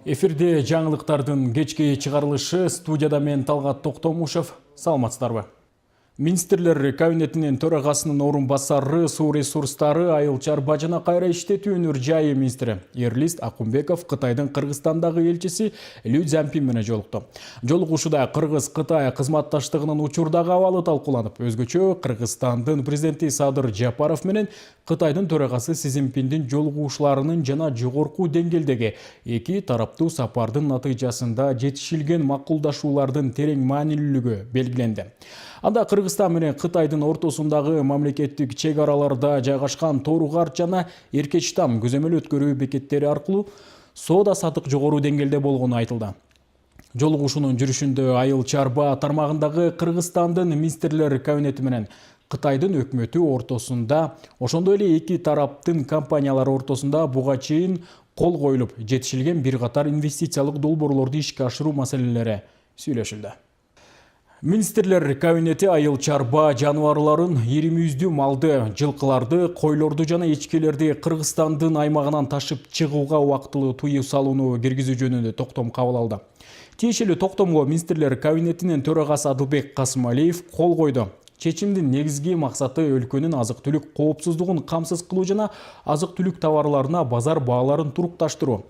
Эфирде жаңылыктардын кечки чыгарылышы, студияда мен Талгат Токтомушев. Саламатсыздарбы? Министрлер кабинетинин төрагасынын орун басары, суу ресурстары, айыл чарба жана кайра иштетүүнүн жайы министри Эрлист Акунбеков Кытайдын Кыргызстандагы элчиси Лю Цзяньпин менен жолукту. Жолугушууда Кыргыз-Кытай кызматташтыгынын учурдагы абалы талкууланып, өзгөчө Кыргызстандын президенти Садыр Жапаров менен Кытайдын төрагасы Си Цзиньпиндин жолугушууларынын жана жогорку деңгээлдеги эки тараптуу сапардын натыйжасында жетишилген макулдашуулардын терең маанилүүлүгү белгиленди. Анда Кыргызстан менен Кытайдын ортосундагы мамлекеттик чек араларда жайгашкан Торугарт жана Эркечтам көзөмөл өткөрүү бекеттери аркылуу соода сатык жогору деңгээлде болгону айтылды. Жолугушуунун жүрүшүндө айыл чарба тармагындагы Кыргызстандын министрлер кабинети менен Кытайдын өкмөтү ортосунда, ошондой эле эки тараптын компаниялары ортосунда буга чейин кол коюлуп жетишилген бир катар инвестициялык долбоорлорду ишке ашыруу маселелери сүйлөшүлдү. Министрлер кабинети айыл чарба жаныбарларын, ири-мүйүздүү малды, жылкыларды, койлорду жана эчкелерди Кыргызстандын аймагынан ташып чыгууга убактылуу тыюу салууну киргизүү жөнүндө токтом кабыл алды. Тиешелүү токтомго министрлер кабинетинин төрагасы Адылбек Касымалиев кол койду. Чечимдин негизги максаты өлкөнүн азык-түлүк коопсуздугун камсыз кылуу жана азык-түлүк товарларына базар бааларын турукташтыруу.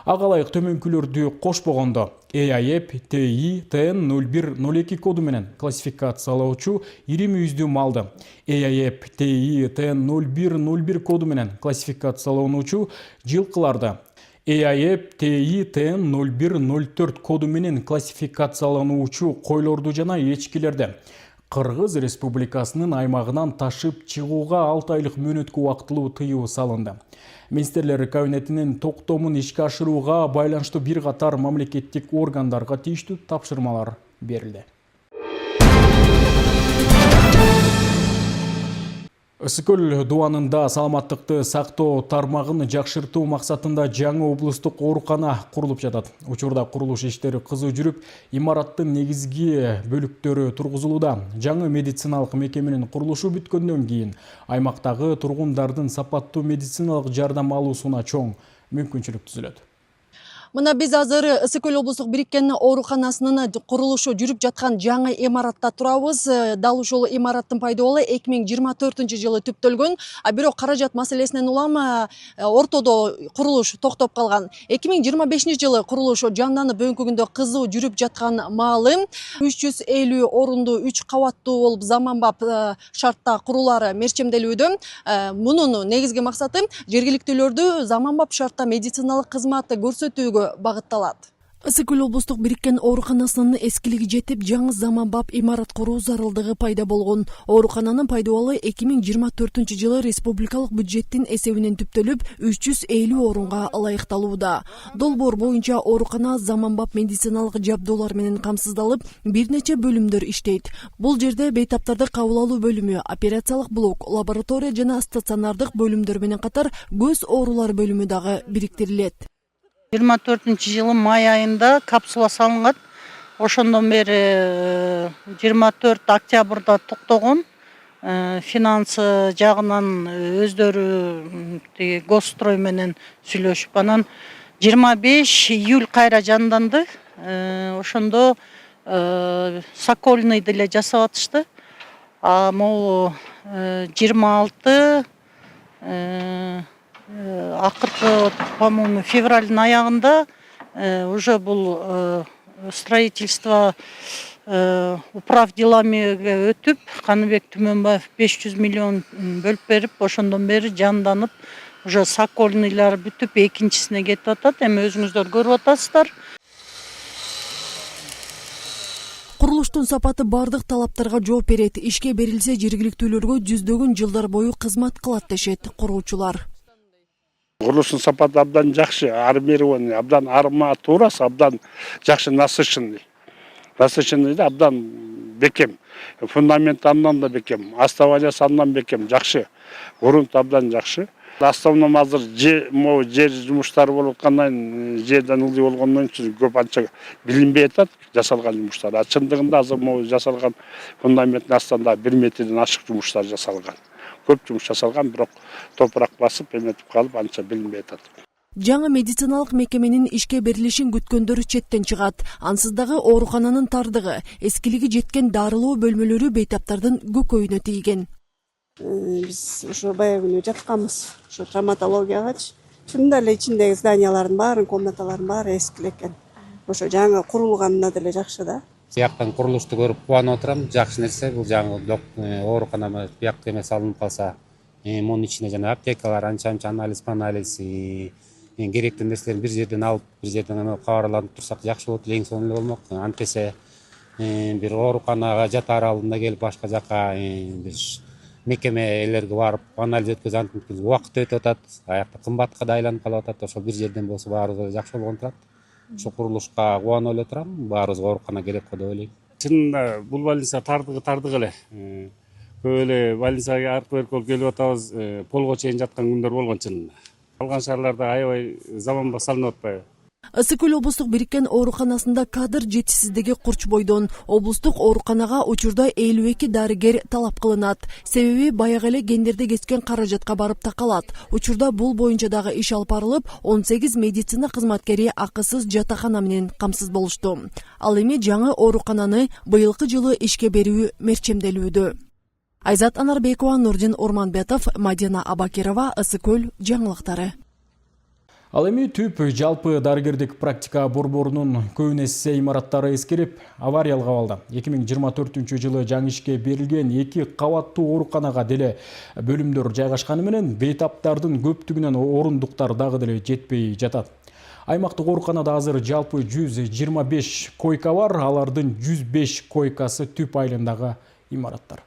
Ага ылайык төмөнкүлөрдү кошпогондо ЭАЭП ТИ ТН 0102 коду менен классификациялоочу ири-мүйүздүү малды, ЭАЭП ТИ ТН 0101 коду менен классификациялоонуучу жылкыларды, ЭАЭП ТИ ТН 0104 коду менен классификациялануучу койлорду жана эчкилерди Кыргыз Республикасынын аймагынан ташып чыгууга 6 айлык мөөнөткө убактылуу тыюу салынды. Министрлер кабинетинин токтомун ишке ашырууга байланыштуу бир катар мамлекеттик органдарга тийиштүү тапшырмалар берилди. Ысык-көл дубанында саламаттыкты сактоо тармагын жакшыртуу максатында жаңы облустук оорукана курулуп жатат. Учурда курулуш иштери кызуу жүрүп, имараттын негизги бөлүктөрү тургузулууда. Жаңы медициналык мекеменин курулушу бүткөндөн кийин аймактагы тургундардын сапаттуу медициналык жардам алуусуна чоң мүмкүнчүлүк түзүлөт. Мына биз азыр Ысык-көл облустук бириккен ооруканасынын курулушу жүрүп жаткан жаңы имаратта турабыз. Дал ушул имараттын пайдалуу 2024-жылы түптөлгөн, бирок каражат маселесинен улам ортодо курулуш токтоп калган. 2025-жылы курулуш жанданып бүгүнкү күндө кызуу жүрүп жаткан маалы 350 орундуу 3 кабаттуу болуп заманбап шартта курулары мерчемделүүдө. Мунун негизги максаты жергиликтүүлөрдү заманбап шартта медициналык кызмат көрсөтүүгө багытталат. Ысык-көл облустук бириккен ооруканасынын эскилиги жетип, жаңы заманбап имарат куруу зарылдыгы пайда болгон. Оорукананын пайдалуу 2024-жылы республикалык бюджеттин эсебинен түптөлүп, 350 орунга ылайыкталууда. Долбоор боюнча оорукана заманбап медициналык жабдуулар менен камсыздалып, бир нече бөлүмдөр иштейт. Бул жерде бейтаптарды кабыл алуу бөлүмү, операциялык блок, лаборатория жана стационардык бөлүмдөр менен катар көз оорулар бөлүмү дагы бириктирилет. 24-жылы май айында капсула салынган. Ошондон бери 24 октябрда токтогон. Финансы жагынан өздөрү госстрой менен сүйлөшүп, анан 25 июль кайра жанданды. Ошондо Сокольный деле жасап атышты. Могу 26 акыркы, по-моему, февралдын аягында уже бул строительство управ делами өтүп, Каныбек Түмөнбаев 500 миллион бөлүп берип, ошондон бери жанданып, уже Сокольныйлар бүтүп, экинчисине кетип атат. Эми өзүңүздөр көрүп атасыздар. Курулуштун сапаты бардык талаптарга жооп берет. Ишке берилсе, жергиликтүүлөргө жүздөгөн жылдар бою кызмат кылат дешет куруучулар. Курулуштун сапаты абдан жакшы, армирование, абдан арматурасы абдан жакшы, насыщенный. Насыщенный абдан бекем. Фундамент андан да бекем, основаниясы андан бекем, жакшы. Грунт абдан жакшы. Основном азыр жер жумуштары болуп аткандан, жерден ылдый болгондон кийин көп анча билинбей атат жасалган жумуштар. Чындыгында азыр жасалган фундаменттин астында 1 метрден ашык жумуштар жасалган. Көп жумуш жасалган, бирок топурак басып, эметип калып, анча билинбей атат. Жаңы медициналык мекеменин ишке берилишин күткөндөр четтен чыгат. Ансыз дагы оорукананын тардыгы, эскилиги жеткен дарылоо бөлмөлөрү бейтаптардын көкөйүнө тийген. Биз ошо баягы күнү жатканбыз, ошо травматологиягачы. Чынында эле ичиндеги зданиялардын баарын, комнаталардын баары эскиле экен. Ошо жаңы курулганына деле жакшы да. Бияктан курулушту көрүп кубанып отурам. Жакшы нерсе бул жаңы ооруканама бияк эме салынып калса, мунун ичине жана аптекалар, анча анализ, керектүү нерселерди бир жерден алып, бир жерден кабарланып турсак жакшы болот, эң сонун эле болмок. Антесе бир ооруканага жатаар алдында келип башка жака бир мекемелерге барып анализ өткөзүп убакыт өтүп атат, аякта кымбатка да айланып калып атат. Ошо бир жерден болсо баарыбызга жакшы болгон турат. Ошо курулушка кубанып эле турам. Баарыбызга оорукана керек го деп ойлойм. Чынында бул больница тардык эле. Көп эле больницага аркы келип атабыз, полго чейин жаткан күндөр болгон чынында. Калган шаарларда аябай заманбап салынып атпайбы? Ысык Көл облустук бириккен ооруканасында кадр жетишсиздиги курч бойдон. Облустук ооруканага учурда 52 дарыгер талап кылынат. Себеби баягы эле гендерди кескен каражатка барып такалат. Учурда бул боюнча дагы иш алып барылып, 18 медицина кызматкери акысыз жатакана менен камсыз болушту. Ал эми жаңы оорукананы быйылкы жылы ишке берүү мерчемделүүдө. Айзат Анарбекова, Нурдин Орманбетов, Мадина Абакирова, Ысык Көл жаңылыктары. Ал эми түп жалпы дарыгердик практика борборунун көбүн эсе имараттары эскерип, авариялык абалда. 2024 жаңы ишке берилген 2 кабаттуу ооруканага деле бөлүмдөр жайгашканы менен бейтаптардын көптүгүнөн орундуктар дагы деле жетпей жатат. Аймактык ооруканада азыр жалпы 125 койка бар, алардын 105 койкасы түп айылындагы имараттар.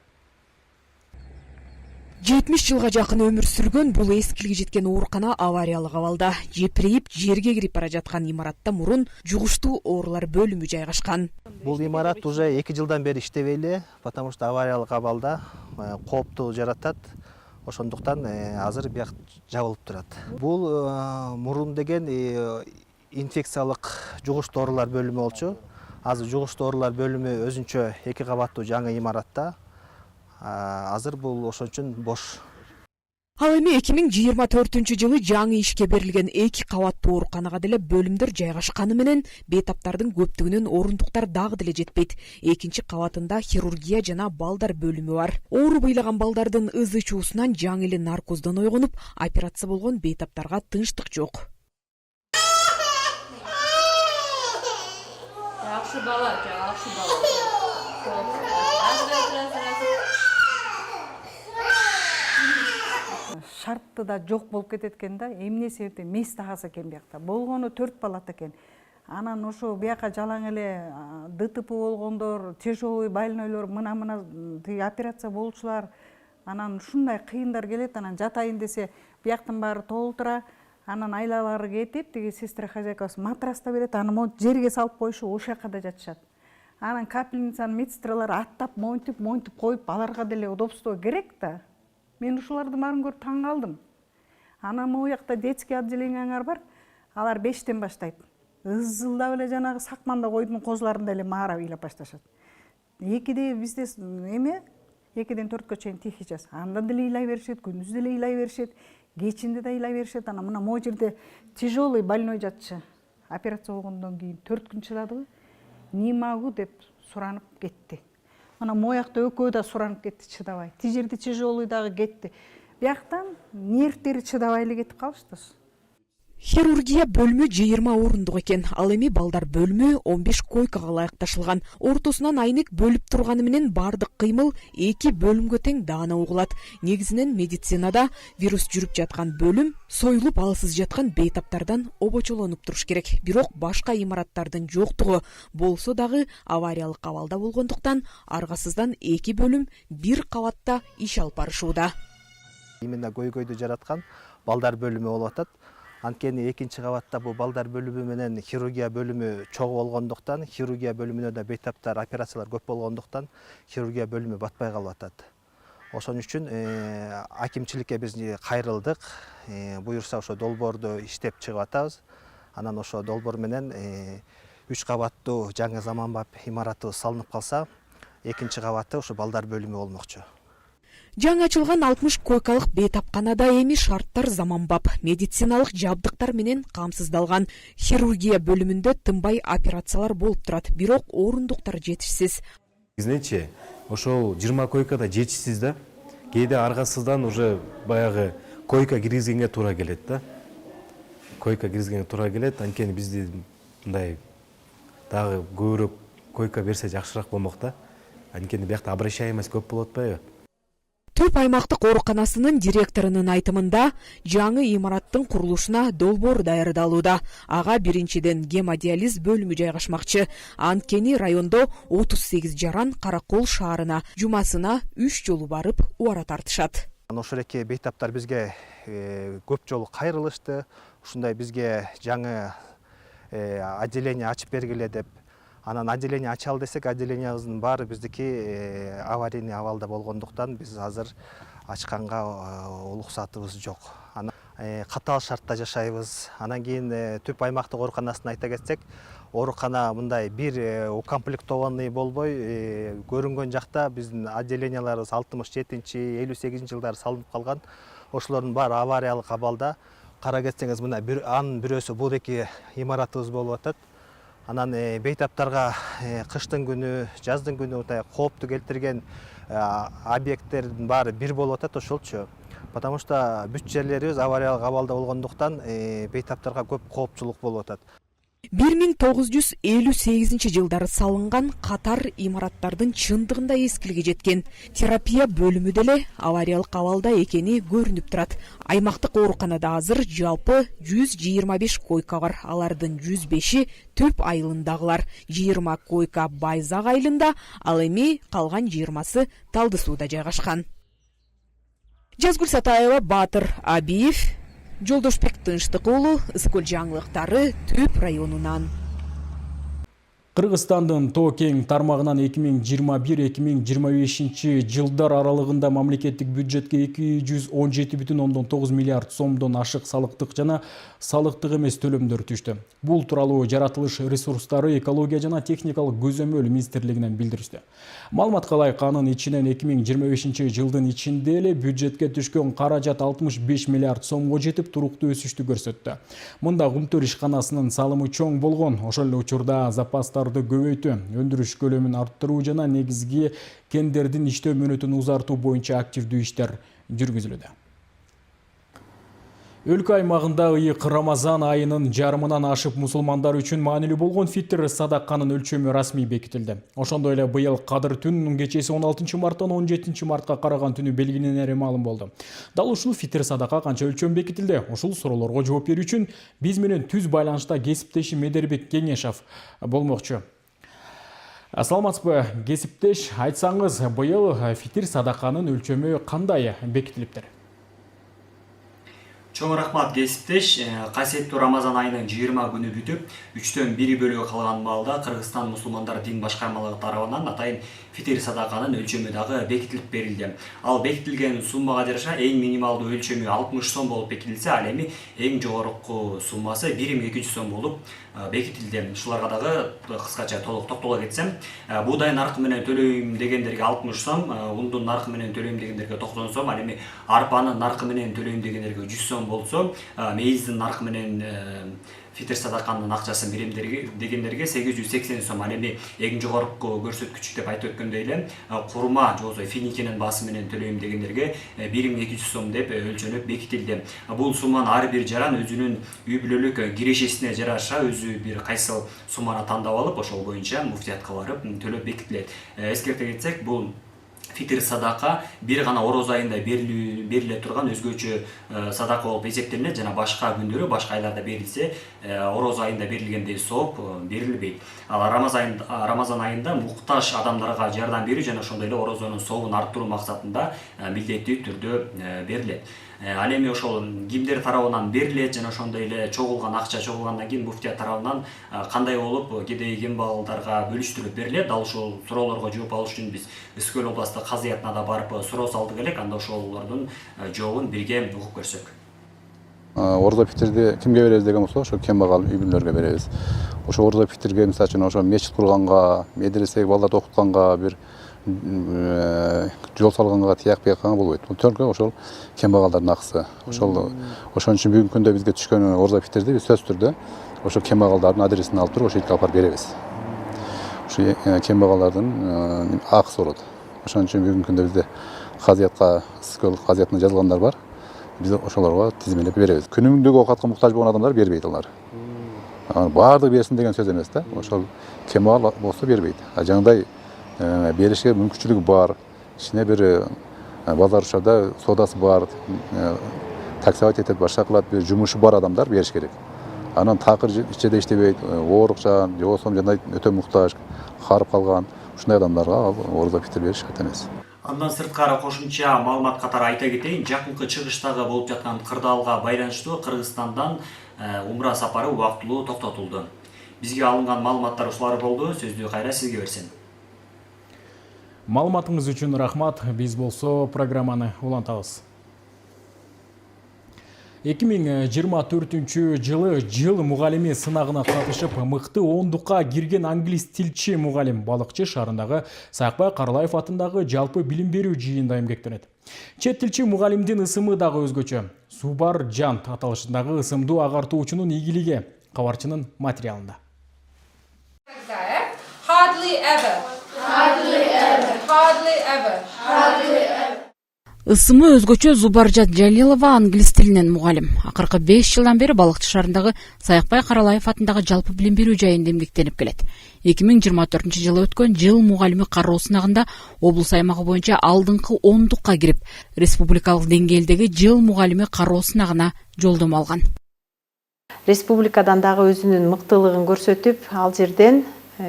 70 жылга жакын өмүр сүргөн бул эскилиги жеткен оорукана авариялык абалда. Жепирейип, жерге кирип бара жаткан имаратта мурун жугуштуу оорулар бөлүмү жайгашкан. Бул имарат уже 2 жылдан бери иштебей эле, потому что авариялык абалда коопту жаратат. Ошондуктан азыр бияк жабылып турат. Бул мурун деген инфекциялык жугуштуу оорулар бөлүмү болчу. Азыр жугуштуу оорулар бөлүмү өзүнчө 2 кабаттуу жаңы имаратта. Азыр бул ошон үчүн бош. Ал эми 2024 жылы жаңы ишке берилген 2 кабаттуу ооруканага деле бөлүмдөр жайгашканы менен бейтаптардын көптүгүнөн орундуктар дагы деле жетпейт. Экинчи кабатында хирургия жана балдар бөлүмү бар. Оору быйлаган балдардын ызы чуусунан жаңы эле наркоздон ойгонуп, операция болгон бейтаптарга тынчтык жок. Жакшы бала, жакшы бала. Шартты да жок болуп кетет экен да. Эмне себептен месте аз экен биякта. Болгону 4 палата экен. Анан ошо бияка жалаң эле ДТП болгондор, тяжелый больнойлор, мына тиги операция болчулар, анан ушундай кыйындар келет. Анан жатайын десе, бияктын баары толтура. Анан айлалары кетип, тиги сестра хозяйкабыз матраста берет, аны монтип жерге салып коюшу, ошол жака да жатышат. Анан капельницанын медсестралары аттап, монтип коюп, аларга деле удобство керек да. Мен ушулардын баарын көрүп таң калдым. Анан могу жакта детский отделениялар бар. Алар 5тен баштайт. Ызылдап эле жанагы сакманда койдун козуларында эле маарап ыйлап башташат. 2де бизде 2ден 4кө чейин тихий час. Андан деле ыйлай беришет, күндүз деле ыйлай беришет, кечинде да ыйлай беришет. Анан мына могу жерде тяжелый больной жатчы. Операция болгондон кийин 4 күн чыдадыбы? Нимагу деп суранып кетти. Ана моякта экөө да суранып кетти, чыдабай. Ти жерде тяжелый дагы кетти. Бияктан нервтери чыдабай эле кетип калышты. Хирургия бөлүмү 20 орундук экен. Ал эми балдар бөлүмү 15 койкага ылайыкташылган. Ортосунан айнек бөлүп турганы менен бардык кыймыл 2 бөлүмгө тең даана угулат. Негизинен медицинада вирус жүрүп жаткан бөлүм союлуп алсыз жаткан бейтаптардан обочолонуп туруш керек. Бирок башка имараттардын жоктугу болсо дагы авариялык абалда болгондуктан аргасыздан 2 бөлүм 1 кабатта иш алып барышууда. Именно көйгөйдү жараткан балдар бөлүмү болуп атат. Анткени экинчи кабатта бул балдар бөлүмү менен хирургия бөлүмү чогуу болгондуктан, хирургия бөлүмүнө да бейтаптар, операциялар көп болгондуктан хирургия бөлүмү батпай калып атат. Ошон үчүн акимчиликке биз кайрылдык. Буюрса ошо долбоорду иштеп чыгып атабыз. Анан ошо долбоор менен 3 кабаттуу жаңы заманбап имаратыбыз салынып калса, экинчи кабаты ошо балдар бөлүмү болмокчу. Жаңы ачылган 60 койкалык бейтапканада эми шарттар заманбап, медициналык жабдыктар менен камсыздалган. Хирургия бөлүмүндө тынбай операциялар болуп турат, бирок орундуктар жетишсиз. Негизинчи ошол 20 койкада жетишсиз да. Кээде аргасыздан уже баягы койка киргизгенге туура келет да. Койка киргизгенге туура келет. Анткени бизди мындай дагы көбүрөөк койка берсе жакшыраак болмок да. Анткени биякта обращаемость көп болуп атпайбы? Төп аймактык ооруканасынын директорунун айтымында, жаңы имараттын курулушуна долбоор даярдалууда. Ага биринчиден гемодиализ бөлүмү жайгашмакчы. Анткени райондо 38 жаран Каракол шаарына жумасына 3 жолу барып убара тартышат. Ошол эки бейтаптар бизге көп жолу кайрылышты. Ушундай бизге жаңы отделение ачып бергиле деп. Анан отделение ачал десек, отделениябыздын баары биздики аварийный абалда болгондуктан биз азыр ачканга уруксатыбыз жок. Катаал шартта жашайбыз. Анан кийин түп аймактык ооруканасын айта кетсек, оорукана мындай бир укомплектованный болбой, көрүнгөн жакта биздин отделенияларыбыз 67-58 жылдары салынып калган. Ошолордун баары авариялык абалда. Кара кетсеңиз мына анын бирөөсү бул эки имаратыбыз болуп атат. Анан бейтаптарга кыштын күнү, жаздын күнү коопту келтирген объекттердин баары бир болуп атат ошолчу. Потому что бүт жерлерибиз авариялык абалда болгондуктан бейтаптарга көп коопчулук болуп атат. 1958 жылдары салынган катар имараттардын чындыгында эскилиге жеткен. Терапия бөлүмү деле авариялык абалда экени көрүнүп турат. Аймактык ооруканада азыр жалпы 125 койка бар. Алардын 105-и Төп айылындагылар, 20 койка Байзак айылында, ал эми калган 20-сы Талды сууда жайгашкан. Жазгүл Сатаева, Батыр Абиев, Жолдошбек Тынчтык уулу, Ысык-Көл жаңылыктары Төп районунан. Кыргызстандын тоо кең тармагынан 2021-2025 жылдар аралыгында мамлекеттик бюджетке 217,9 миллиард сомдон ашык салыктык жана салыктык эмес төлөмдөр түштү. Бул тууралуу жаратылыш ресурстары, экология жана техникалык көзөмөл министрлигинен билдиришти. Маалыматка ылайык анын ичинен 2025 жылдын ичинде эле бюджетке түшкөн каражат 65 миллиард сомго жетип, туруктуу өсүштү көрсөттү. Мында Кумтөр ишканасынын салымы чоң болгон, ошол эле учурда запастар көбөйтүү, өндүрүш көлөмүн арттыруу жана негизги кендердин иштөө мөөнөтүн узартуу боюнча активдүү иштер жүргүзүлүүдө. Өлкө аймагында ыйык Рамазан айынын жарымынан ашып мусулмандар үчүн маанилүү болгон фитр садаканын өлчөмү расмий бекитилди. Ошондой эле быйыл Кадыр түнүнүн кечеси 16 марттан 17 мартка караган түнү белгиленери маалым болду. Дал ушул фитр садака канча өлчөм бекитилди? Ушул суроолорго жооп берүү үчүн биз менен түз байланышта кесиптешим Медербек Кеңешов болмокчу. Саламатсызбы, кесиптеш, айтсаңыз, быйыл фитр садаканын өлчөмү кандай бекитилиптир? Чоң рахмат, кесиптеш. Касиеттүү Рамазан айынын 20 күнү бүтүп, 3/1 бөлүгү калган маалда Кыргызстан мусулмандар дин башкармалыгы тарабынан атайын фитир садаканын өлчөмү дагы бекитилип берилди. Ал бекитилген суммага жараша эң минималдуу өлчөмү 60 сом болуп бекитилсе, ал эми эң жогорку суммасы 1200 сом болуп бекитилди. Шуларга дагы кыскача толук токтоло кетсем, буудай наркы менен төлөйм дегендерге 60 сом, ундун наркы менен төлөйм дегендерге 90 сом, ал эми арпанын наркы менен төлөйм дегендерге 100 сом болсо, мейиздин наркы менен фитир садаканын акчасын берем дегендерге 880 сом. Ал эми эң жогорку көрсөткүч деп айтып өткөндөй эле курма же болбосо финикенин баасы менен төлөйм дегендерге 1200 сом деп өлчөнүп бекитилди. Бул сумманы ар бир жаран өзүнүн үй бүлөлүк кирешесине жараша өзү бир кайсыл сумманы тандап алып, ошол боюнча муфтиятка барып төлөп бекитилет. Эскерте кетсек, бул фитир садака бир гана ороз айында бериле турган өзгөчө садака болуп эсептелинет жана башка күндөрү, башка айларда берилсе, ороз айында берилгендей сооп берилбейт. Ал Рамазан айында муктаж адамдарга жардам берүү жана ошондой эле орозонун сообун арттыруу максатында милдеттүү түрдө берилет. Ал эми ошол кимдер тарабынан берилет жана ошондой эле чогулган акча чогулгандан кийин муфтият тарабынан кандай болуп кедей кембагалдарга бөлүштүрүлүп берилет? Дал ушул суроолорго жооп алыш үчүн биз Ысык-Көл областык казыятына да барып суроо салдык элек, анда ошолордун жообун бирге угуп көрсөк. Орозо фитирди кимге беребиз деген болсо, ошо кембагал үй бүлөлөргө беребиз. Ошо орозо фитирге мисалы үчүн ошо мечит курганга, медресеге балдарды окутканга, бир жол салганга тияк бияқаңа болбойт. Бул только ошол кембагалдардын акысы. Ошон үчүн бүгүнкү күндө бизге түшкөн орза питерди биз сөзсүз түрдө ошол кембагалдардын адресин алып туруп ошол жерге алып барып беребиз. Ошо кембагалдардын акысы болот. Ошон үчүн бүгүнкү күндө бизде казыятка скол казыятына жазылгандар бар. Биз ошолорго тизмелеп беребиз. Күнүмдүк оокатка муктаж болгон адамдар бербейт алар. Баардыгы берсин деген сөз эмес да. Ошол кембагал болсо бербейт. Жаңдай беришке мүмкүнчүлүгү бар. Ичине бир базарчада содасы бар, таксовать этет, башка кылат, бир жумушу бар адамдар бериш керек. Анан такыр ичеде иштебейт, оорукчан, же болбосо жандай өтө муктаж, карып калган ушундай адамдарга орза питир бериш шарт эмес. Андан сырткары кошумча маалымат катары айта кетейин, жакынкы чыгыштагы болуп жаткан кырдаалга байланыштуу Кыргызстандан умра сапары убактылуу токтотулду. Бизге алынган маалыматтар ушулар болду. Сөздү кайра сизге берсем. Маалыматыңыз үчүн рахмат. Биз болсо программаны улантабыз. 2024 жылы жыл мугалими сынагына катышып, мыкты ондукка кирген англис тилчи мугалим Балыкчы шаарындагы Саакбай Каралаев атындагы жалпы билим берүү жыйынында эмгектенет. Чет тилчи мугалимдин ысымы дагы өзгөчө. Субар Жант аталышындагы ысымдуу агартуучунун ийгилиги кабарчынын материалында. Hardly ever. Hardly ever. Hardly ever. Hardly ever. Ысымы өзгөчө Зубаржат Жалилова англис тилинен мугалим. Акыркы 5 жылдан бери Балыкчы шаарындагы Саакбай Каралаев атындагы жалпы билим берүү жайында эмгектенип келет. 2024 жылы өткөн жыл мугалими кароо сынагында облус аймагы боюнча алдыңкы ондукка кирип, республикалык деңгээлдеги жыл мугалими кароо сынагына жолдомо алган. Республикадан дагы өзүнүн мыктылыгын көрсөтүп, ал жерден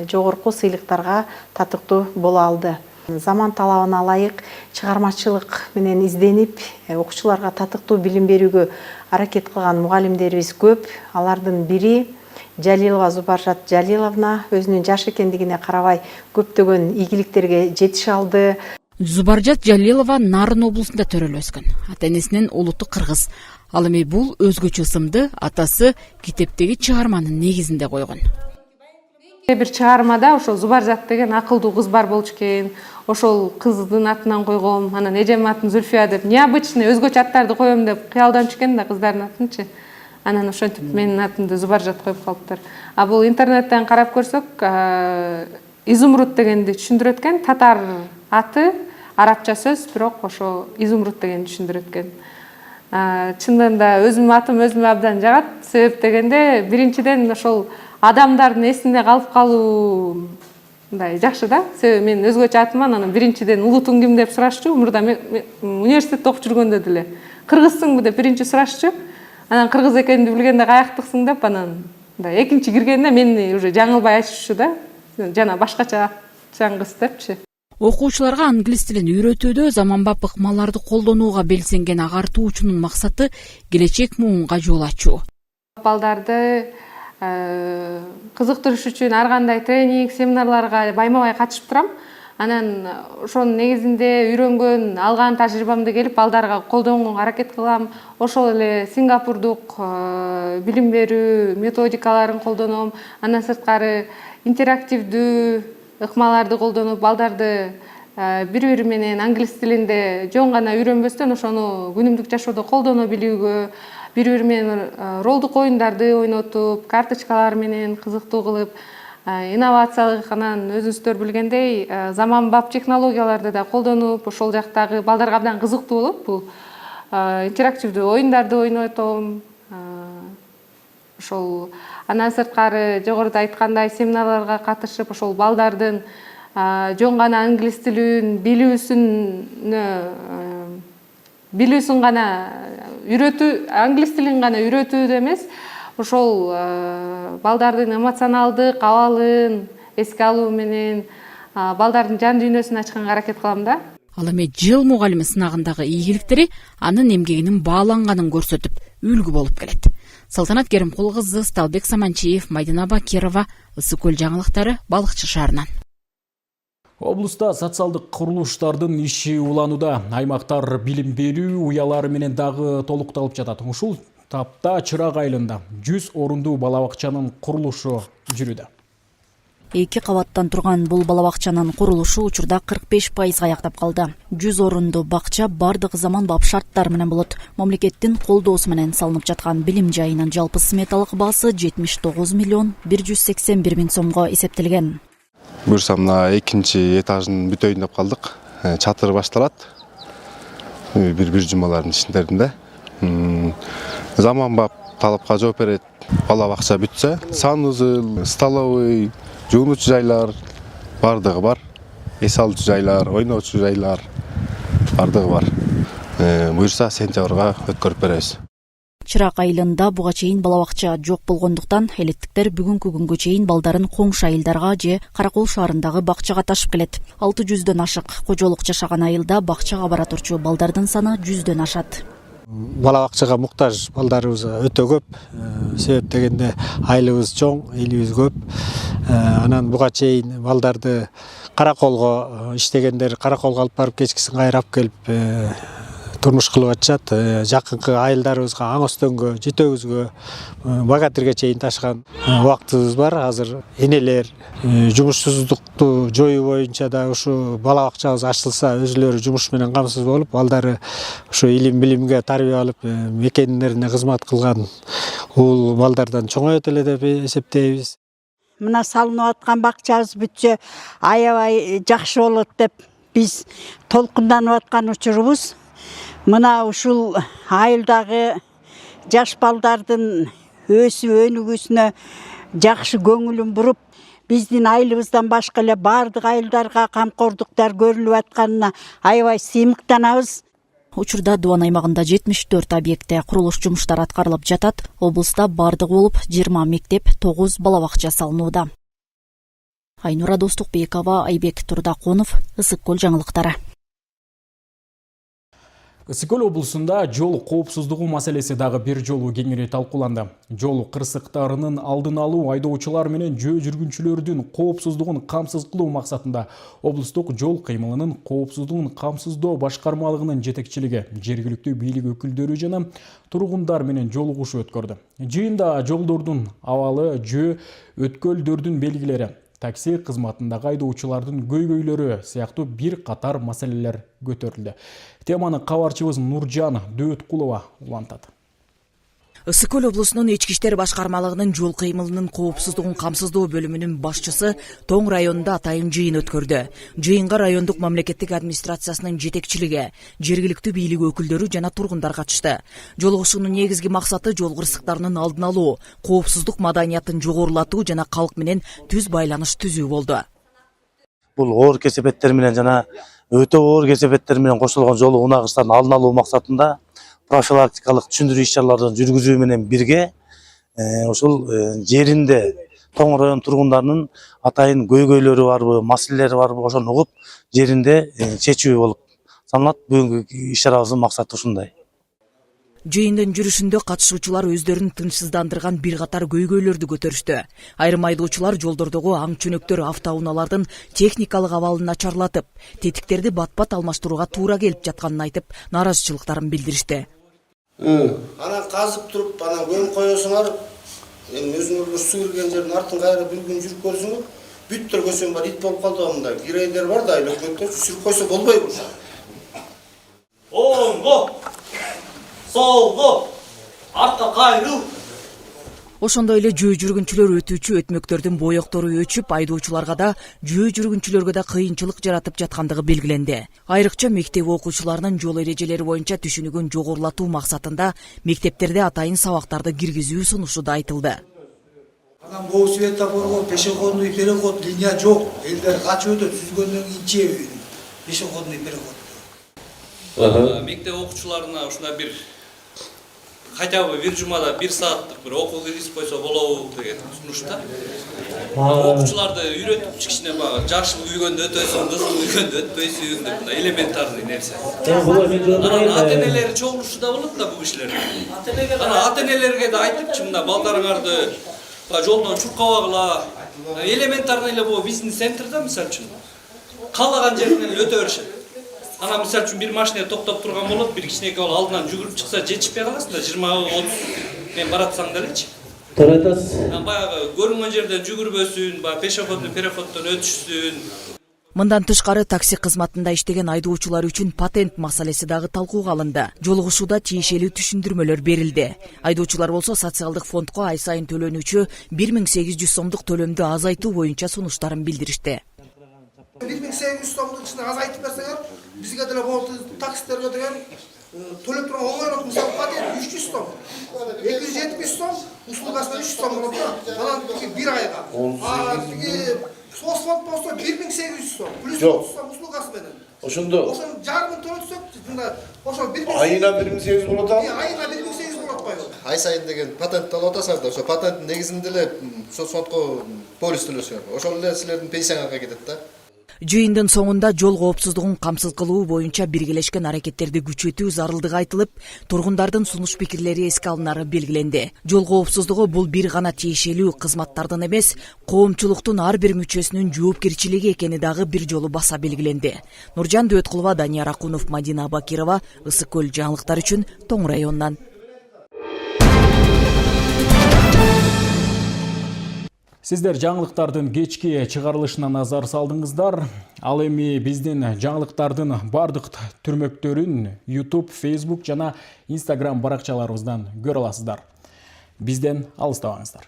жогорку сыйлыктарга татыктуу боло алды. Заман талабына ылайык чыгармачылык менен изденип, окуучуларга татыктуу билим берүүгө аракет кылган мугалимдерибиз көп. Алардын бири Жалилова Зубаржат Жалиловна өзүнүн жаш экендигине карабай көптөгөн ийгиликтерге жетише алды. Зубаржат Жалилова Нарын облусунда төрөлүп өскөн. Ата-энесинен улутту кыргыз. Ал эми бул өзгөчө ысымды атасы китептеги чыгарманын негизинде койгон. Бир чыгармада ошол Зубаржат деген акылдуу кыз бар болчу экен. Ошол кыздын атынан койгом. Анан эжемдин атын Зульфия деп, необычный өзгөчө аттарды коем деп кыялданчу экен да кыздардын атынчы. Анан ошентип менин атымды Зубаржат коюп калыптыр. А бул интернеттен карап көрсөк, изумруд дегенди түшүндүрөт экен. Татар аты арабча сөз, бирок ошо изумруд дегенди түшүндүрөт экен. Чындыгында өзүмдүн атым өзүмө абдан жагат. Себеп дегенде биринчиден ошол адамдардын эсинде калып калуу мындай жакшы да. Себеби мен өзгөчө атыман, анан биринчиден улутуң ким деп сурашчу. Мурда мен университетте окуп жүргөндө деле кыргызсыңбы деп биринчи сурашчу. Анан кыргыз экенди билгенде каяктыксың деп, анан мындай экинчи киргенде мени уже жаңылбай айтышчу да. Жана башкача кыз депчи. Окуучуларга англис тилин үйрөтүүдө заманбап ыкмаларды колдонууга белсенген агартуучунун максаты келечек муунга жол ачуу. Балдарды кызыктырыш үчүн ар кандай тренинг, семинарларга байма-бай катышып турам. Анан ошонун негизинде үйрөнгөн, алган тажрыйбамды келип балдарга колдонгонго аракет кылам. Ошол эле Сингапурдук билим берүү методикаларын колдоном. Андан сырткары интерактивдүү ыкмаларды колдонуп, балдарды бири-бири менен англис тилинде жөн гана үйрөнбөстөн ошону күнүмдүк жашоодо колдоно билүүгө, бири-бири менен ролдук оюндарды ойнотуп, карточкалар менен кызыктуу кылып, инновациялык, анан өзүңүздөр билгендей, заманбап технологияларды да колдонуп, ошол жактагы балдарга абдан кызыктуу болот. Бул интерактивдүү оюндарды ойнотом. Ошол андан сырткары жогоруда айткандай семинарларга катышып, ошол балдардын жөн гана англис тилин билүүсүн гана үйрөтүү, англис тилин гана үйрөтүүдө эмес, ошол балдардын эмоционалдык абалын эске алуу менен балдардын жан дүйнөсүн ачканга аракет кылам да. Ал эми жыл мугалими сынагындагы ийгиликтери анын эмгегинин бааланганын көрсөтүп, үлгү болуп келет. Салтанат Керимкул кызы, Сталбек Саманчиев, Майдина Бакирова, Ысык көл жаңылыктары, Балыкчы шаарынан. Облуста социалдык курулуштардын иши уланууда. Аймактар билим берүү уялары менен дагы толукталып жатат. Ушул тапта Чырак айылында 100 орундуу бала бакчанын курулушу жүрүүдө. 2 кабаттан турган бул балабакчанын курулушу учурда 45% аяктап калды. 100 орунду бакча бардык заманбап шарттар менен болот. Мамлекеттин колдоосу менен салынып жаткан билим жайынын жалпы сметалык баасы 79 миллион 181 миң сомго эсептелген. Буюрса мына экинчи этажын бүтөйүн деп калдык. Чатыр башталат. Бир жумалардын ичинде. Заманбап талапка жооп берет. Балабакча бүтсө, санузел, столовый, жуунуучу жайлар бардыгы бар. Эс алуучу жайлар, ойноочу жайлар бардыгы бар. Буюрса сентябрга өткөрүп беребиз. Чырак айылында буга чейин балабакча жок болгондуктан элеттиктер бүгүнкү күнгө чейин балдарын коңшу айылдарга же Каракол шаарындагы бакчага ташып келет. 600дөн ашык кожолук жашаган айылда бакчага бара турчу балдардын саны 100дөн ашат. Балабакчага муктаж балдарыбыз өтө көп. Себеп дегенде айылыбыз чоң, элибиз көп. Анан буга чейин балдарды Караколго иштегендер Караколго алып барып кечкисин кайрап келип турмуш кылып атышат. Жакынкы айылдарыбызга Аң Өстөнгө, Жетөбүзгө, Багатырга чейин ташыган убактыбыз бар. Азыр энелер жумушсуздукту жоюу боюнча да ушу балабакчабыз ачылса өзүлөрү жумуш менен камсыз болуп, балдары ушу илим билимге тарбия алып, мекендерине кызмат кылган ул балдардан чоңоет эле деп эсептейбиз. Мына салынып аткан бакчабыз бүтсө аябай жакшы болот деп биз толкунданып аткан учурубуз. Мына ушул айылдагы жаш балдардын өсүп өнүгүүсүнө жакшы көңүлүн буруп, биздин айылыбыздан башка эле бардык айылдарга камкордуктар көрүлүп атканына аябай сыймыктанабыз. Учурда Дуан аймагында 74 объектте курулуш жумуштары аткарылып жатат. Облуста бардыгы болуп 20 мектеп, 9 балабакча салынууда. Айнура Достукбекова, Айбек Турдаконов, Ысык Көл жаңылыктары. Ысык Көл облусунда жол коопсуздугу маселеси дагы бир жолу кеңири талкууланды. Жол кырсыктарынын алдын алуу, айдоочулар менен жөө жүргүнчүлөрдүн коопсуздугун камсыз кылуу максатында облустук жол кыймылынын коопсуздугун камсыздоо башкармалыгынын жетекчилиги, жергиликтүү бийлик өкүлдөрү жана тургундар менен жолугушуу өткөрдү. Жыйында жолдордун абалы, жөө өткөлдөрдүн белгилери, такси кызматындагы айдоочулардын көйгөйлөрү сыяктуу бир катар маселелер көтөрүлдү. Теманы кабарчыбыз Нуржан Дөөткулова улантат. Ысык Көл облусунун ички иштер башкармалыгынын жол кыймылынын коопсуздугун камсыздоо бөлүмүнүн башчысы Тоң районунда атайын жыйын өткөрдү. Жыйынга райондук мамлекеттик администрациясынын жетекчилиги, жергиликтүү бийлик өкүлдөрү жана тургундар катышты. Жолугушуунун негизги максаты жол кырсыктарынын алдын алуу, коопсуздук маданиятын жогорулатуу жана калк менен түз байланыш түзүү болду. Бул оор кесепеттер менен жана өтө оор кесепеттер менен кошулган жол унагычтардын алдын алуу максатында профилактикалык түшүндүрүү иш-чараларын жүргүзүү менен бирге ошол жеринде Тоң район тургундарынын атайын көйгөйлөрү барбы, маселелери барбы, ошону угуп жеринде чечүү болуп саналат. Бүгүнкү иш-чарабыздын максаты ушундай. Жыйындын жүрүшүндө катышуучулар өздөрүн тынчсыздандырган бир катар көйгөйлөрдү көтөрүштү. Айрым айдоочулар жолдордогу аң чөнөктөр автоунаалардын техникалык абалын начарлатып, тетиктерди бат-бат алмаштырууга туура келип жатканын айтып, нааразычылыктарын билдиришти. Анан казып туруп, анан көмүп коесуңар, эми өзүңөр суу кирген жердин артын кайра бир күн жүрүп көрсөңөр, бүттөр көсөм бар, ит болуп калды мында. Кирейдер бар да, өкмөттөр сүрүп койсо болбойбу. Оңго! Солго! Артка кайрыл! Ошондой эле жөө жүргүнчүлөр өтүүчү өтмөктөрдүн боектору өчүп, айдоочуларга да, жөө жүргүнчүлөргө да кыйынчылык жаратып жаткандыгы белгиленди. Айрыкча мектеп окуучуларынын жол эрежелери боюнча түшүнүгүн жогорулатуу максатында мектептерде атайын сабактарды киргизүү сунушу да айтылды. Анан бул светофорго пешеходный переход линия жок. Элдер качып өтөт, сүзгөндөн кийин чебин пешеходный переход. Мектеп окуучуларына ушундай бир хотя бы бир жумада 1 сааттык бир окуу киргизип койсо болобу деген сунушта. Окуучуларды үйрөтүп кичине багы жаш үйгөндө өтөсүң, кызың үйгөндө өтпөйсүң деп мындай элементарный нерсе. Анан ата-энелери чогулушу да болот да бул кишилерде. Анан ата-энелерге да айтыпчы, мына балдарыңарды жолдон чуркабагыла. Элементарный эле бул бизнес центрда мисалы үчүн каалаган жеринен өтө беришет. Анан мисалы үчүн бир машина токтоп турган болот, бир кичинекей алдынан жүгүрүп чыкса жетишпей каласың да 20-30 мен баратсаң делечи. туура айтасыз. Баягы көрүнгөн жерден жүгүрбөсүн, баягы пешеходный переходдон өтүшсүн. Мындан тышкары такси кызматында иштеген айдоочулар үчүн патент маселеси дагы талкууга алынды. Жолугушууда тиешелүү түшүндүрмөлөр берилди. Айдоочулар болсо социалдык фондко ай сайын төлөнүүчү 1800 сомдук төлөмдү азайтуу боюнча сунуштарын билдиришти. 1800 сомдун ичине азайтып берсеңер, бизге деле болду таксистерге деген төлөп турган оңойлук. Мисалы патент 300 сом, 270 сом, услугасына 300 сом болот да. Анан бир айга. Соцфонд болсо 1800 сом, плюс 30 сом услугасы менен. Ошондо жарымын төлөтсөк, ошо 1800. Айына 1800 болот а? Айына 1800 болот койгон. Ай сайын деген патент алып атасыңар да, ошо патенттин негизинде эле соцфондко полис төлөсөңөр. Ошол эле силердин пенсияңарга кетет да. Жыйындын соңунда жол коопсуздугун камсыз кылуу боюнча биргелешкен аракеттерди күчөтүү зарылдыгы айтылып, тургундардын сунуш пикирлери эске алынары белгиленди. Жол коопсуздугу бул бир гана тиешелүү кызматтардын эмес, коомчулуктун ар бир мүчөсүнүн жоопкерчилиги экени дагы бир жолу баса белгиленди. Нуржан Дөөткулова, Данияр Акунов, Мадина Абакирова, Ысык көл жаңылыктар үчүн Тоң районунан. Сиздер жаңылыктардын кечки чыгарылышына назар салдыңыздар. Ал эми биздин жаңылыктардын бардык түрмөктөрүн YouTube, Facebook жана Instagram баракчаларыбыздан көрө аласыздар. Бизден алыстабаңыздар.